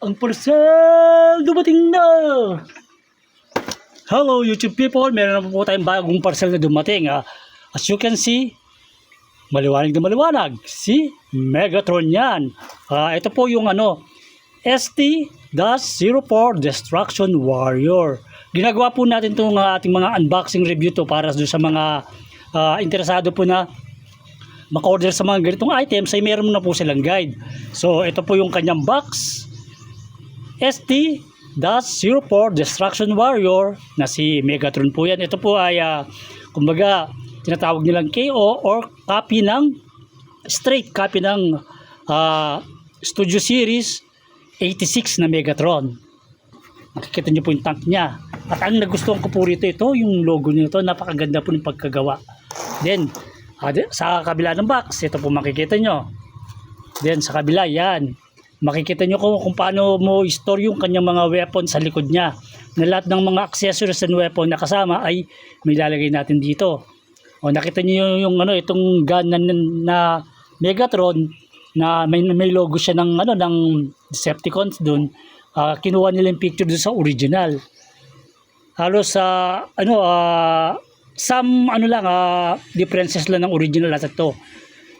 ang parcel dumating na. Hello YouTube people, meron na po tayong bagong parcel na dumating. As you can see, maliwanag na maliwanag. Si Megatron yan. Ito po yung ST-04 Destruction Warrior. Ginagawa po natin itong ating mga unboxing review to para sa mga interesado po na maka-order sa mga ganitong items ay meron na po silang guide. So ito po yung kanyang box, ST-04 Destruction Warrior na si Megatron po yan. Ito po ay kumbaga tinatawag nilang KO or copy ng straight copy ng Studio Series 86 na Megatron. Nakikita niyo po yung tank niya. At ang nagustuhan ko po rito, ito yung logo nito, napakaganda po ng pagkagawa. Then sa kabila ng box, ito po makikita nyo. Then sa kabila, yan. Makikita nyo kung paano mo store yung kanyang mga weapon sa likod niya. Na lahat ng mga accessories and weapon na kasama ay may lalagay natin dito. O nakita nyo yung itong gun na Megatron na may logo siya ng ng Decepticons doon. Kinuha nila yung picture doon sa original. Halos some differences lang ng original at ito.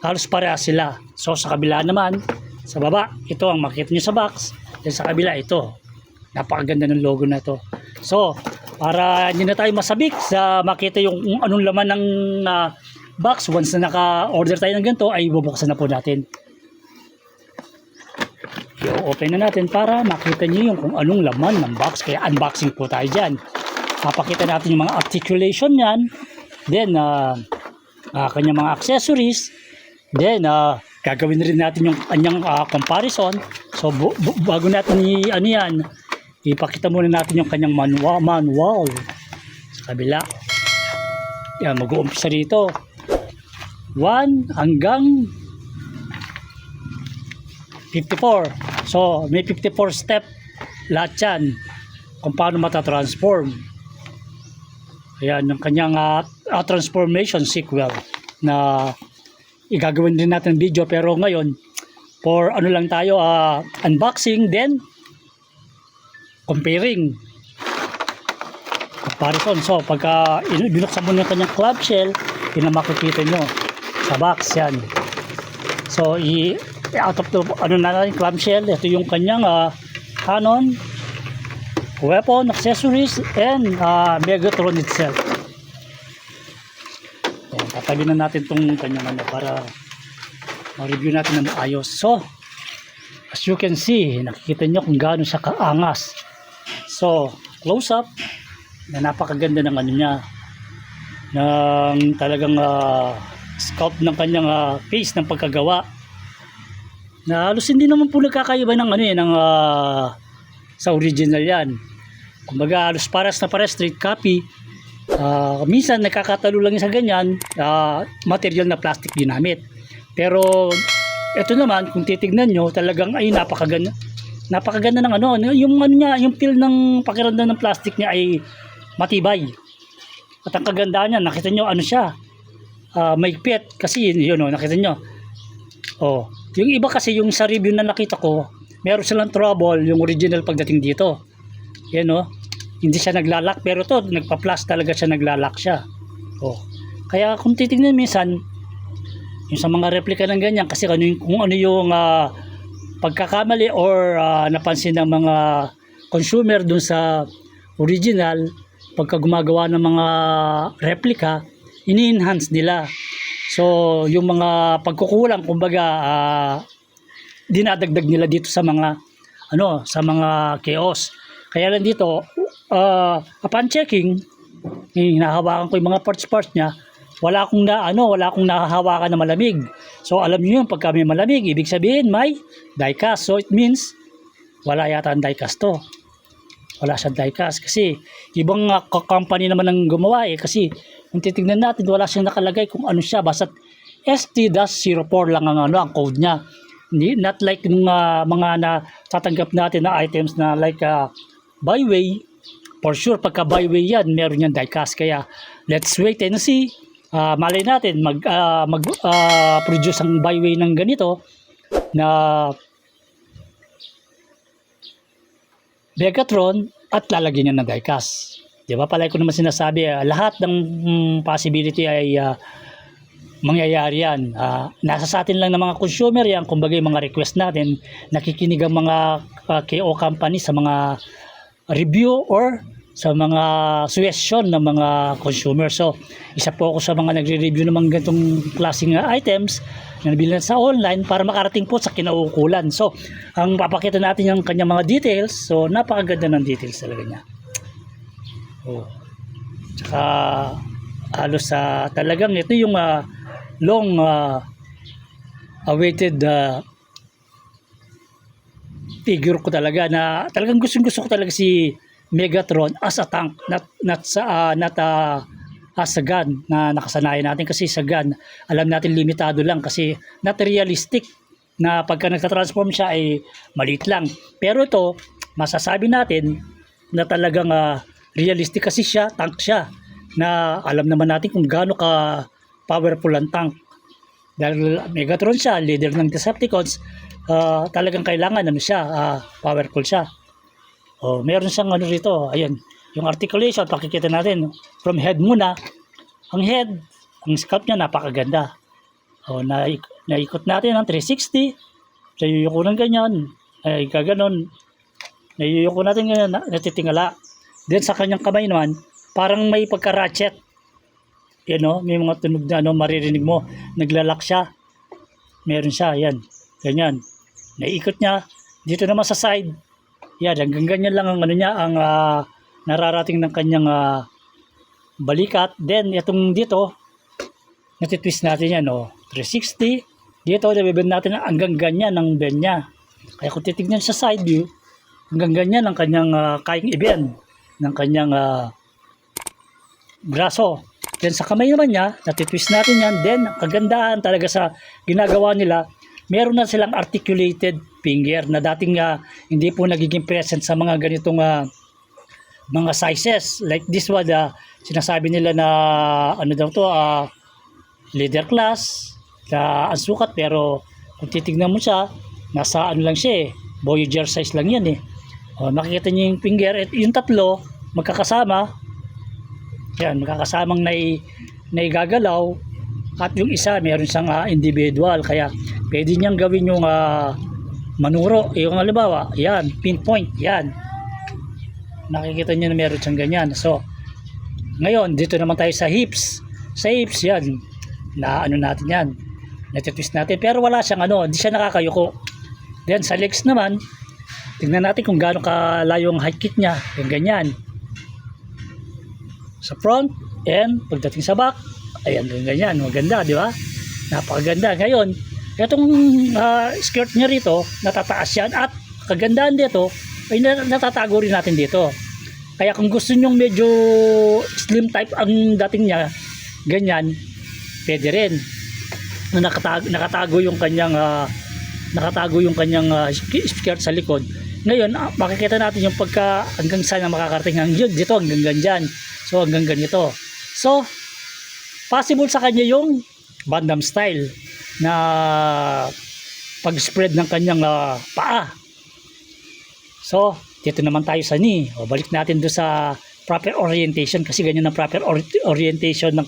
Halos parehas sila. So sa kabila naman, sa baba, ito ang makikita nyo sa box. Then sa kabila, ito. Napakaganda ng logo na to. So, para hindi na tayo masabik sa makita yung anong laman ng box, once na naka-order tayo ng ganito, ay bubuksan na po natin. I-open na natin para makita nyo yung kung anong laman ng box. Kaya unboxing po tayo dyan. Papakita natin yung mga articulation niyan. Then, kanyang mga accessories. Then, gagawin rin natin yung kanyang comparison. So, bago natin yan, ipakita muna natin yung kanyang manual. Sa kabila. Yan, mag-uumpisa rito. 1 hanggang 54. So, may 54 step lahat yan kung paano matatransform. Ayan, yung kanyang transformation sequel na igagawin din natin video, pero ngayon for lang tayo, unboxing, then comparing, comparison. So pagka binuksan mo yung kanyang clamshell, yun ang makikita nyo sa box yan. So out of the natin clamshell, ito yung kanyang cannon, weapon, accessories, and Megatron itself. Tatabi na natin itong kanyang para ma-review natin ng ayos. So, as you can see, nakikita nyo kung gaano siya kaangas. So, close up, na napakaganda ng niya, ng talagang sculpt ng kanyang face ng pagkagawa. Na halos hindi naman po nagkakaiba ng sa original yan. Kumbaga halos pares street copy. Minsan nakakatalo lang sa ganyan, material na plastic ginamit. Pero ito naman kung titignan nyo, talagang ay napakaganda ng yung niya, yung feel ng pakiramdam ng plastic niya ay matibay. At ang kagandahan niya, nakita nyo siya, maigpit kasi yun nakita nyo. Yung iba kasi yung sa review na nakita ko, meron silang trouble yung original pagdating dito. Yan hindi siya naglalak, pero to nagpa-plus talaga siya, naglalak siya. Kaya kung titingnan minsan yung sa mga replica ng ganyan, kasi kung ano yung pagkakamali or napansin ng mga consumer dun sa original, pagka gumagawa ng mga replica, ini-enhance nila. So yung mga pagkukulang, kumbaga dinadagdag nila dito sa mga sa mga chaos. Kaya lang dito, upon checking, hinahawakan ko yung mga parts niya, wala akong nahahawakan na malamig. So alam niyo yung pagka may malamig, ibig sabihin may die-cast. So it means wala yata ang die-cast to. Wala siyang die-cast kasi ibang company naman ang gumawa kasi kung titignan natin, wala siyang nakalagay kung ano siya, basta ST-04 lang ang code niya. Not like nung mga natatanggap natin na items na like byway. For sure pagka byway yan, meron yan die-cast. Kaya let's wait and see. Malay natin produce ang byway ng ganito na Megatron at lalagyan niya ng diecast. Di ba? Palagi ko naman sinasabi, lahat ng possibility ay mangyayari yan. Nasa sa atin lang ng mga consumer yan, kumbaga yung mga request natin, nakikinig ang mga KO company sa mga review or sa mga suggestion ng mga consumer. So, isa po ako sa mga nagre-review ng mga ganitong klaseng items na nabili sa online para makarating po sa kinaukulan. So, ang papakita natin yung kanyang mga details. So, napakaganda ng details talaga niya. Oh. Tsaka, halos talagang ito yung long awaited figure ko talaga na talagang gusto ko talaga si Megatron as a tank, not as a gun na nakasanayan natin, kasi sa gun alam natin limitado lang kasi not realistic na pagka nagtatransform siya ay maliit lang. Pero ito masasabi natin na talagang realistic kasi siya, tank siya, na alam naman natin kung gaano ka powerful ang tank. Dahil Megatron siya, leader ng Decepticons, talagang kailangan powerful siya. Oh, meron siyang rito, ayan, yung articulation, pakikita natin from head muna. Ang head, ang sculpt niya napakaganda. Oh, naikot natin ng 360. Nayuyuko ng ganyan, ay gaganon. Nayuyuko natin ganyan, natitingala. Then sa kanyang kamay naman, parang may pagka-ratchet. Yan may mga tunog na maririnig mo, naglalak siya. Meron siya, yan, ganyan. Naiikot niya, dito naman sa side. Yan, hanggang ganyan lang ang ang nararating ng kanyang balikat. Then, itong dito, natitwist natin yan, 360. Dito, nabibend natin hanggang ganyan ang bend niya. Kaya kung titignan sa side view, hanggang ganyan ang kanyang kayang i-bend ng kanyang braso. Then, sa kamay naman niya, natitwist natin yan. Then, ang kagandahan talaga sa ginagawa nila, meron na silang articulated finger na dating hindi po nagiging present sa mga ganitong mga sizes. Like this one, sinasabi nila na leader class, ang sukat, pero kung titignan mo siya, nasa lang siya Voyager size lang yan makikita niyo yung finger, at yung tatlo magkakasama, yan, magkakasamang naigagalaw, at yung isa meron siyang individual, kaya pwede niyang gawin yung manuro, yung halimbawa, yan, pinpoint, yan, nakikita niyo na meron siyang ganyan. So ngayon dito naman tayo sa hips. Yan, na natin yan, natitwist natin, pero wala siyang hindi siya nakakayuko. Then sa legs naman, tingnan natin kung gaano kalayo ang height kick niya, yung ganyan sa front, and pagdating sa back, ayan, yung ganyan, maganda, di ba? Napakaganda. Ngayon, itong skirt niya rito, natataas yan, at kagandahan dito ay natatago rin natin dito. Kaya kung gusto nyong medyo slim type ang dating niya, ganyan, pwede rin. Nakatago yung kanyang skirt sa likod. Ngayon, makikita natin yung pagka hanggang saan na makakarating hanggang dito, hanggang ganyan. So hanggang ganito. So possible sa kanya yung Gundam style na pag-spread ng kanyang paa. So dito naman tayo sa knee. Balik natin do sa proper orientation, kasi ganyan ang proper orientation ng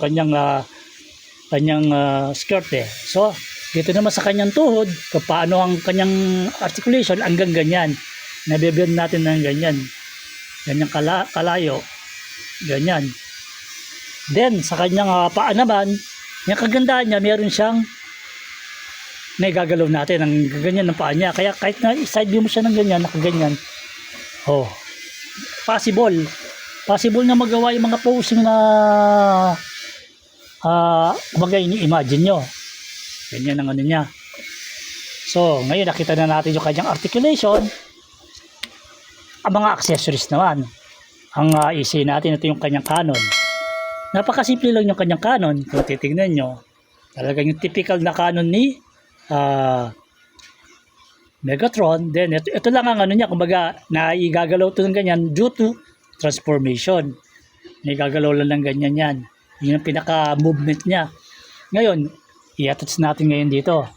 kanyang skirt So dito naman sa kanyang tuhod, kung paano ang kanyang articulation, hanggang ganyan. Nabibend natin ng ganyan. Ganyang kalayo. Ganyan. Then sa kanyang paa naman, yung kagandahan niya, meron siyang naigagalaw natin ang ganyan ng paa niya. Kaya kahit na side view mo siya ng ganyan, nakaganyan, possible na magawa yung mga posing na kumbaga ini-imagine nyo. Ganyan ang niya. So ngayon nakita na natin yung kanyang articulation. Ang mga accessories naman, ang isi natin, ito yung kanyang cannon. Napakasimple lang yung kanyang cannon. Kung titignan nyo, talagang yung typical na cannon ni Megatron. Then ito lang ang niya, kumbaga naigagalaw ito ng ganyan due to transformation. Naigagalaw lang ng ganyan yan. Yun ang pinaka movement niya. Ngayon, i-attach natin ngayon dito.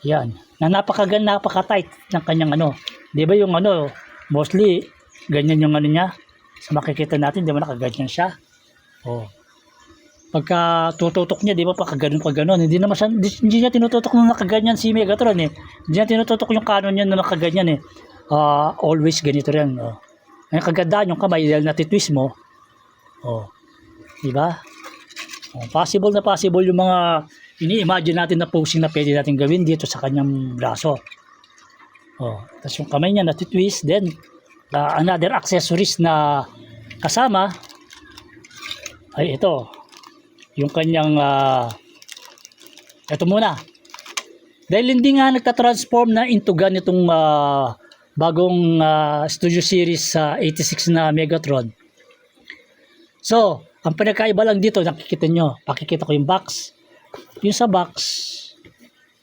Yan. Na napaka-tight ng kanyang Di ba yung Mostly, ganyan yung ano niya. Sa makikita natin, di ba nakaganyan siya? Oh. Pagka tututok niya, di ba, pagka ganun. Hindi naman siya, hindi niya tinututok na nakaganyan si Megatron eh. Hindi niya tinututok yung canon niya na nakaganyan eh. Always ganito rin. Oh. Ang kagandaan yung kamay, dahil natitwist mo. Oh. Di ba? Oh, possible na possible yung mga ini-imagine natin na posing na pwede natin gawin dito sa kanyang braso. Oh. Tapos yung kamay niya natitwist, then another accessories na kasama ay ito. Yung kanyang ito muna. Dahil hindi nga nagta-transform na into gun itong bagong Studio Series 86 na Megatron. So, ang pinakaiba lang dito, nakikita nyo, pakikita ko yung box. Yung sa box,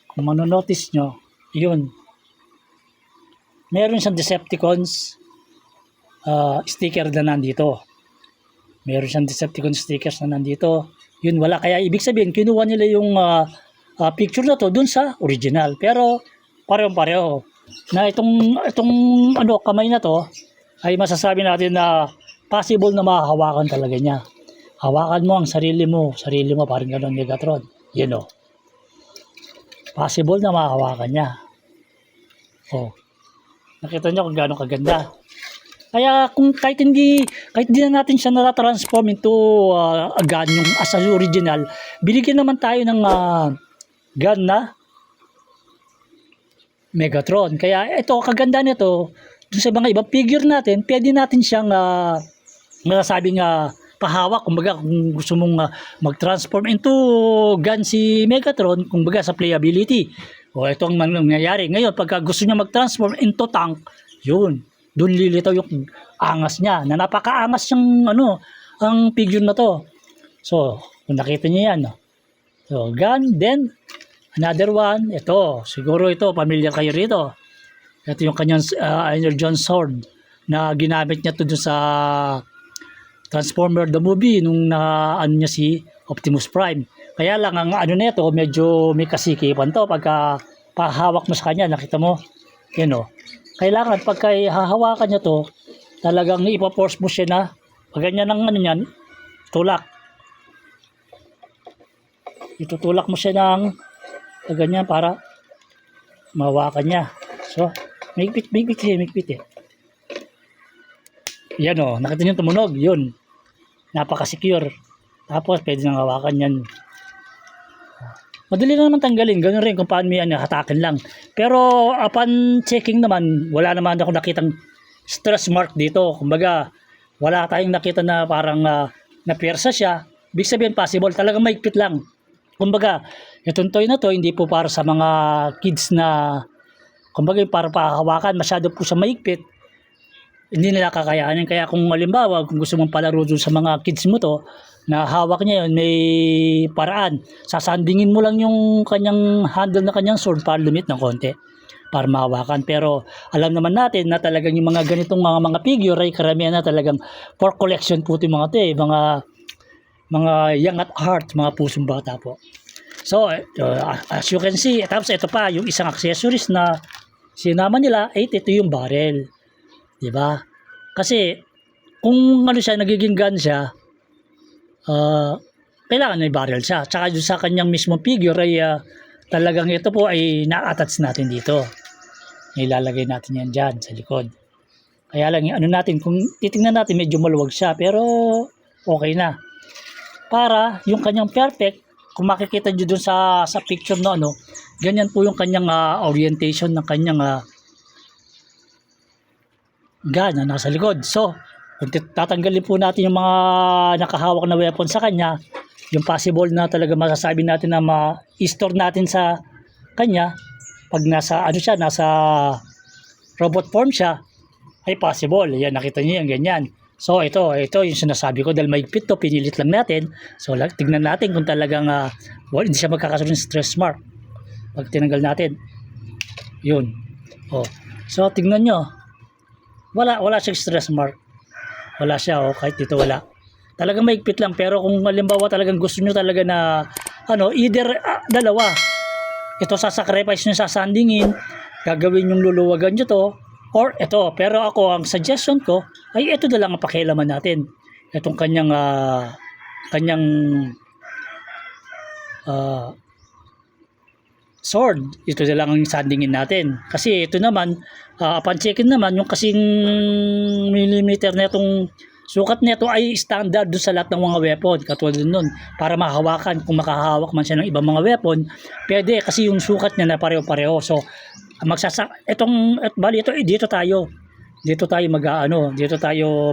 kung manonotice nyo, yun. Meron siyang Decepticons sticker na nandito. Meron siyang Decepticons stickers na nandito. Yun, wala. Kaya ibig sabihin, kinuha nila yung picture na to dun sa original. Pero, pareho-pareho. Na itong kamay na to, ay masasabi natin na possible na mahahawakan talaga niya. Hawakan mo ang sarili mo, parang gano'n Megatron. Yun o. Possible na mahahawakan niya. Oh. Nakita niyo kung gaano kaganda. Kaya kung kahit hindi na natin siya na-transform into gun yung as original, binigyan naman tayo ng gun na Megatron. Kaya ito, kaganda nito, dun sa mga ibang figure natin, pwede natin siyang masasabing pahawak, kumbaga kung gusto mong mag-transform into gun si Megatron, kumbaga sa playability. O ito ang nangyayari. Ngayon, pagka gusto niya mag-transform into tank, yun, doon lilitaw yung angas niya, na napakaangas yung ang figure na to. So, kung nakita niyo yan, so, gun, then, another one, ito, siguro ito, familiar kayo rito. Ito yung kanyang Energon Sword na ginamit niya to doon sa Transformer the movie nung niya si Optimus Prime. Kaya lang ang nito medyo may kasikipan to pagka pahawak mo sa kanya, nakita mo, yun o. Kailangan pagka hahawakan niya to, talagang ipaforce mo siya na pag ganyan ng niyan, tulak. Itutulak mo siya ng pag ganyan para mahawakan niya. So, migpit eh. Yan o, nakita niyo tumunog, yun. Napaka-secure. Tapos, pwede nang hawakan yan. Madali na naman tanggalin, ganoon rin kung paano may hatakin lang. Pero, upon checking naman, wala naman ako nakitang stress mark dito. Kumbaga, wala tayong nakita na parang na-piersa siya. Big sabihin, possible, talagang maigpit lang. Kumbaga, itong toy na to, hindi po para sa mga kids na, kumbaga, para pahawakan, masyado po siya maigpit. Hindi nila kakayanin. Kaya kung halimbawa, kung gusto mong palaro dun sa mga kids mo to, na hawak niya yun, may paraan. Sasandingin mo lang yung kanyang handle na kanyang sword para lumit ng konti, para mahawakan. Pero alam naman natin na talagang yung mga ganitong mga figure ay karamihan na talagang for collection po yung mga to eh. Mga young at heart, mga pusong bata po. So, as you can see, tapos ito pa, yung isang accessories na sinama nila, ito yung barrel. Diba? Kasi, kung siya, nagiging gun siya, kailangan may barrel siya. Tsaka sa kanyang mismong figure ay talagang ito po ay na-attach natin dito. Ilalagay natin yan dyan sa likod. Kaya lang, natin, kung titingnan natin, medyo maluwag siya, pero okay na. Para yung kanyang perfect, kung makikita nyo dun sa picture na ganyan po yung kanyang orientation ng kanyang gun na nasa likod. So, kung tatanggalin po natin yung mga nakahawak na weapon sa kanya, yung possible na talaga masasabi natin na ma-store natin sa kanya, pag nasa nasa robot form siya, ay possible. Yan, nakita niyo yung ganyan. So, ito yung sinasabi ko, dahil maigpit to, pinilit lang natin. So, tignan natin kung talagang hindi siya magkakasunod ng stress mark. Pag tinanggal natin, yun. Oh. So, tignan nyo. Wala siyang stress mark. Wala siya, kahit dito wala. Talagang maigpit lang, pero kung halimbawa talagang gusto nyo talaga na, either dalawa. Ito sasacrifice nyo sa sandingin, gagawin yung luluwagan nyo to, Or ito, pero ako ang suggestion ko ay ito na lang ang pakialaman natin. Itong kanyang ah, sword, ito na lang ang sandingin natin. Kasi ito naman, upon checking naman, yung kasing millimeter na itong sukat nito ay standard doon sa lahat ng mga weapon. Katulad nun, para mahawakan, kung makahawak man siya ng ibang mga weapon, pwede kasi yung sukat niya na pareho-pareho. So, bali ito, dito tayo dito tayo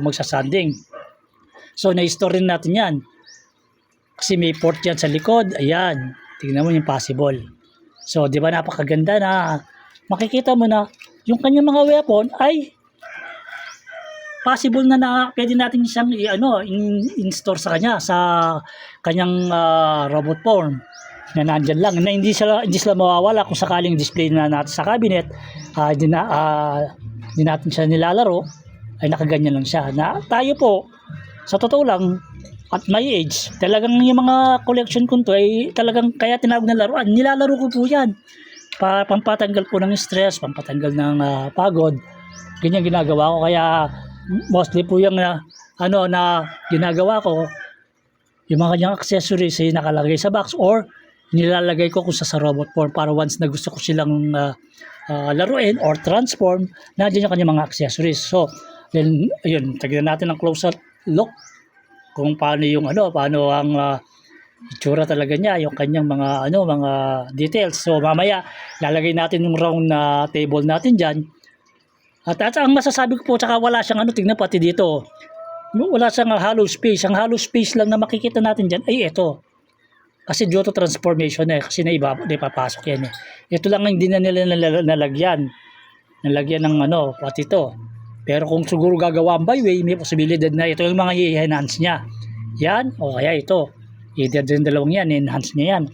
magsasanding. So, na-store rin natin yan. Kasi may port yan sa likod. Ayan, tingnan mo yung possible. So, di ba napakaganda na makikita mo na yung kanyang mga weapon ay possible na pwede natin siyang in-store sa kanya, sa kanyang robot form na nandyan lang, na hindi sila mawawala kung sakaling display na natin sa cabinet, di natin siya nilalaro, ay nakaganyan lang siya. Na tayo po, sa totoo lang, at my age, talagang yung mga collection ko to ay talagang kaya tinawag na laruan. Nilalaro ko po yan. Pampatanggal po ng stress, pampatanggal ng pagod. Ganyan ginagawa ko. Kaya mostly po yung na ginagawa ko, yung mga kanyang accessories ay nakalagay sa box or nilalagay ko kung sa robot form para once na gusto ko silang laruin or transform, nandiyan yung kanyang mga accessories. So, then, ayun, tignan natin ang closer look kung paano ang itsura talaga niya, yung kanyang mga details. So, mamaya, lalagay natin yung round na table natin dyan. At ang masasabi ko po, tsaka wala siyang tignan pati dito. Wala siyang hollow space. Ang hollow space lang na makikita natin dyan ay ito. Kasi due to transformation kasi naipapasok yan Ito lang ang hindi na nila nalagyan. Nalagyan ng pati ito. Pero kung siguro gagawa by way, may posibilidad na ito yung mga i-enhance niya. Yan, o kaya ito. Either din dalawang yan, enhance niya yan.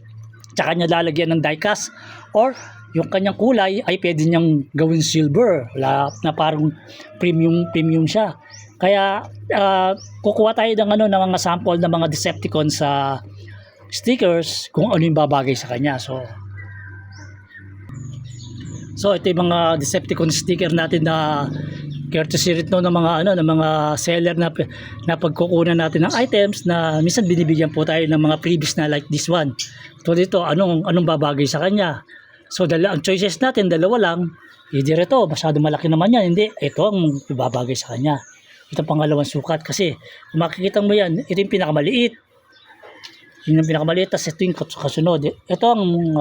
Tsaka niya lalagyan ng die-cast or yung kanyang kulay ay pwede niyang gawin silver. Na parang premium siya. Kaya kukuha tayo ng mga sample ng mga Decepticons sa stickers kung ano yung babagay sa kanya. So ito yung mga Decepticon sticker natin na courtesy rin ng mga seller na pagkukunan natin ng items na minsan binibigyan po tayo ng mga previous na like this one. So dito anong babagay sa kanya. So ang choices natin dalawa lang. Either ito, masyado malaki naman yan. Hindi, ito ang babagay sa kanya. Ito pangalawang sukat kasi kung makikita mo yan, ito yung pinakamaliit. Yun yung pinakamaliit, tapos ito yung kasunod. Ito ang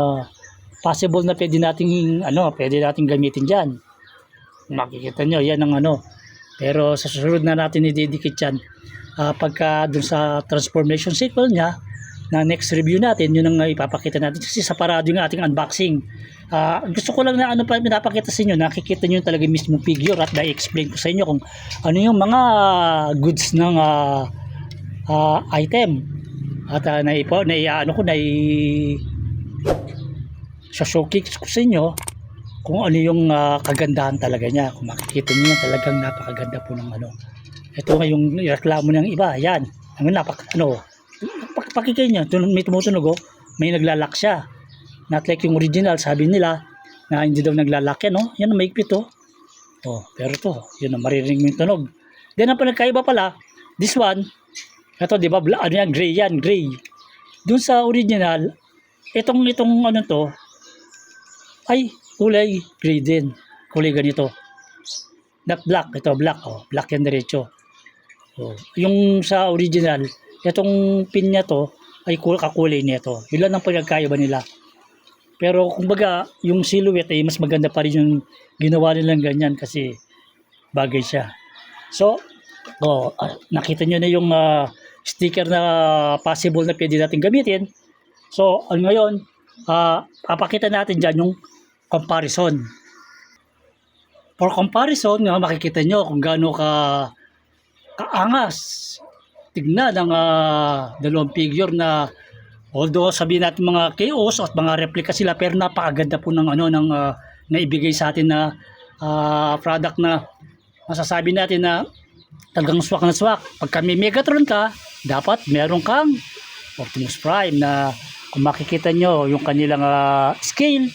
possible na pwede nating gamitin dyan. Makikita nyo, yan ang Pero sa susunod na natin ididikit yan. Pagka dun sa transformation sequel niya, na next review natin, yun ang ipapakita natin. Kasi sa parado yung ating unboxing. Gusto ko lang na pinapakita sa inyo, nakikita nyo talaga mismo figure at na-explain ko sa inyo kung ano yung mga goods ng item. At showcase ko sa inyo kung ano yung kagandahan talaga niya. Kung makikita niyo talagang napakaganda po ng Ito nga yung reklamo ng iba. Yan. Pakikay niyo, may tumutunog may naglalak siya. Not like yung original, sabi nila na hindi daw naglalak yan. Yan ang maigpit pero ito, yun ang maririnig mo yung tunog. Then ang pinagkaiba pala, this one, ito, di ba, gray yan, gray. Doon sa original, itong ay kulay gray din. Kulay ganito. Not black, ito black, black yan diretso. Yung sa original, itong pin niya to, ay kakulay nito. Yun lang ang pinagkaiba nila. Pero kumbaga, yung silhouette ay mas maganda pa rin yung ginawa nilang ganyan kasi bagay siya. So, nakita nyo na yung sticker na possible na pwede natin gamitin. So, ngayon, papakita natin dyan yung comparison. For comparison, makikita nyo kung gaano kaangas tignan ang dalawang figure na although sabihin natin mga chaos at mga replica sila, pero napakaganda po ng naibigay sa atin na product na masasabi natin na talagang swak na swak. Pagka may Megatron ka, dapat meron kang Optimus Prime na kung makikita nyo yung kanilang scale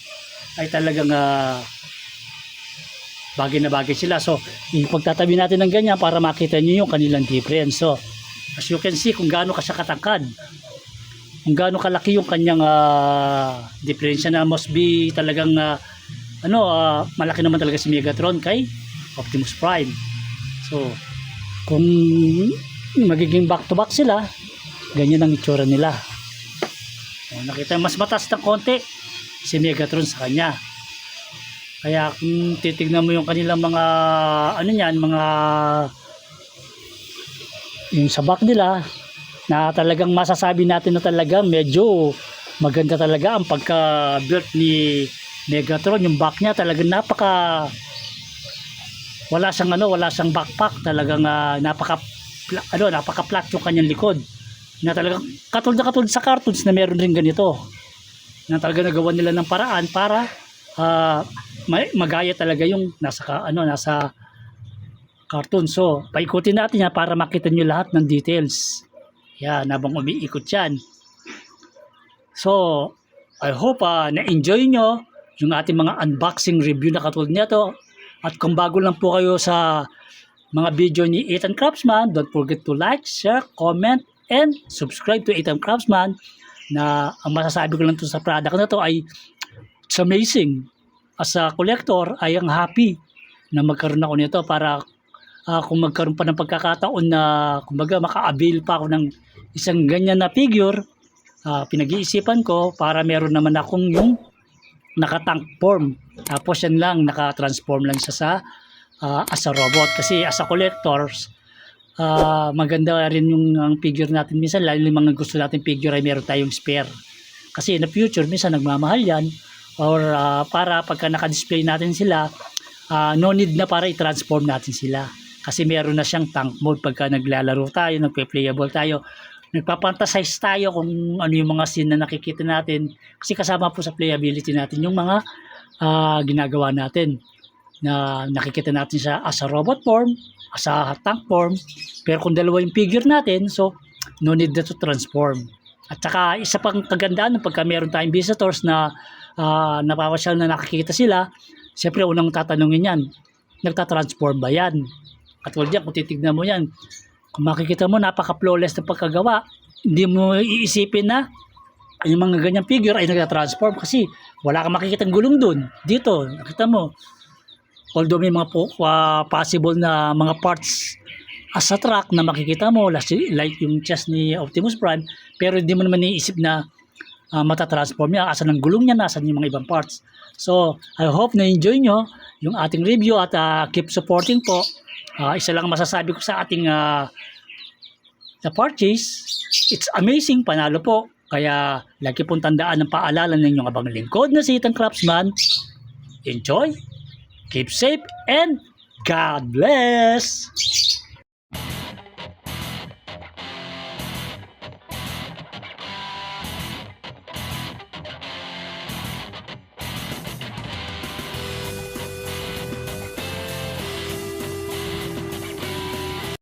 ay talagang bagay na bagay sila. So, ipagtatabi natin ng ganyan para makita nyo yung kanilang difference. So, as you can see kung gaano ka siya katangkad, kung gaano kalaki yung kanyang diferensya na must be talagang malaki naman talaga si Megatron kay Optimus Prime. So, kung magiging back to back sila, ganyan ang itsura nila. So, nakita mas mataas ng konti si Megatron sa kanya. Kaya kung titignan mo yung kanilang mga yung sa back nila, na talagang masasabi natin na talaga medyo maganda talaga ang pagka-built ni Megatron. Yung back niya talagang wala siyang backpack, talagang napaka flat yung kanyang likod. Na talagang katulad sa cartoons na meron rin ganito. Na talaga nagawa nila ng paraan para magaya talaga yung nasa cartoon. So, paikutin natin yan para makita nyo lahat ng details. Yan, habang umiikot yan. So, I hope na-enjoy nyo yung ating mga unboxing review na katulad nito. At kung bago lang po kayo sa mga video ni Ethan Craftsman, don't forget to like, share, comment, and subscribe to Ethan Craftsman. Na ang masasabi ko lang to sa product na to ay it's amazing. As a collector, ay ang happy na magkaroon ako nito para kung magkaroon pa ng pagkakataon na kumbaga maka-avail pa ako ng isang ganyan na figure, pinag-iisipan ko para meron naman akong yung naka-tank form. Tapos yan lang, naka-transform lang siya sa as a robot. Kasi as a collectors, maganda rin yung figure natin. Minsan, lalo yung mga gusto natin figure ay meron tayong spare. Kasi in the future, minsan nagmamahal yan. Or para pagka naka-display natin sila, no need na para i-transform natin sila. Kasi meron na siyang tank mode pagka naglalaro tayo, nagpe-playable tayo. Nagpapantasize tayo kung ano yung mga scene na nakikita natin. Kasi kasama po sa playability natin yung mga ginagawa natin. Na nakikita natin siya as a robot form, as a tank form. Pero kung dalawa yung figure natin, so no need na to transform. At saka isa pang kagandaan pagka meron tayong visitors na napapasyal na nakikita sila, siyempre unang tatanungin yan, nagtatransform ba yan? Katulad yan, kung titignan mo yan, kung makikita mo napaka-flawless na pagkagawa, hindi mo iisipin na yung mga ganyang figure ay nagtatransform kasi wala kang makikitang gulong dun. Dito, nakita mo, although may mga possible na mga parts as a truck na makikita mo, like yung chest ni Optimus Prime, pero hindi mo naman iisip na matatransform niya, asan ang gulong niya, asan yung mga ibang parts. So, I hope na-enjoy nyo yung ating review at keep supporting po. Isa lang masasabi ko sa ating na purchase, it's amazing, panalo po. Kaya lagi pong tandaan ng paalala ng inyong abang lingkod na si Ethan Craftsman. Enjoy, keep safe, and God bless!